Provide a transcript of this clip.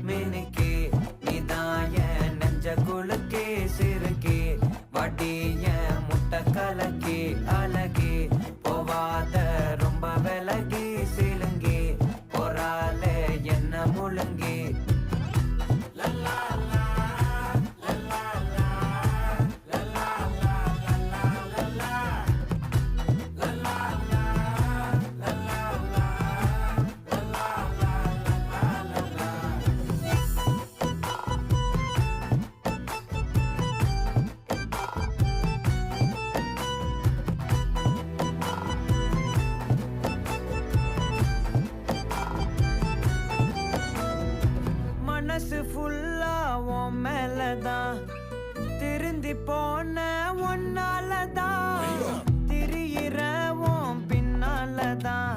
மினுக்கே நீதான் என் நெஞ்ச குலுக்கே சிறுக்கே வடிய முட்டை கலக்கே அழகே போவாத ரொம்ப விலகி சிலுங்கி போறாலே என்ன முழுங்கி மனசு ஃபுல்லா உன் மேலதான் திருந்தி போன ஒன்னாலதான் திரியிற உன் பின்னாலதான்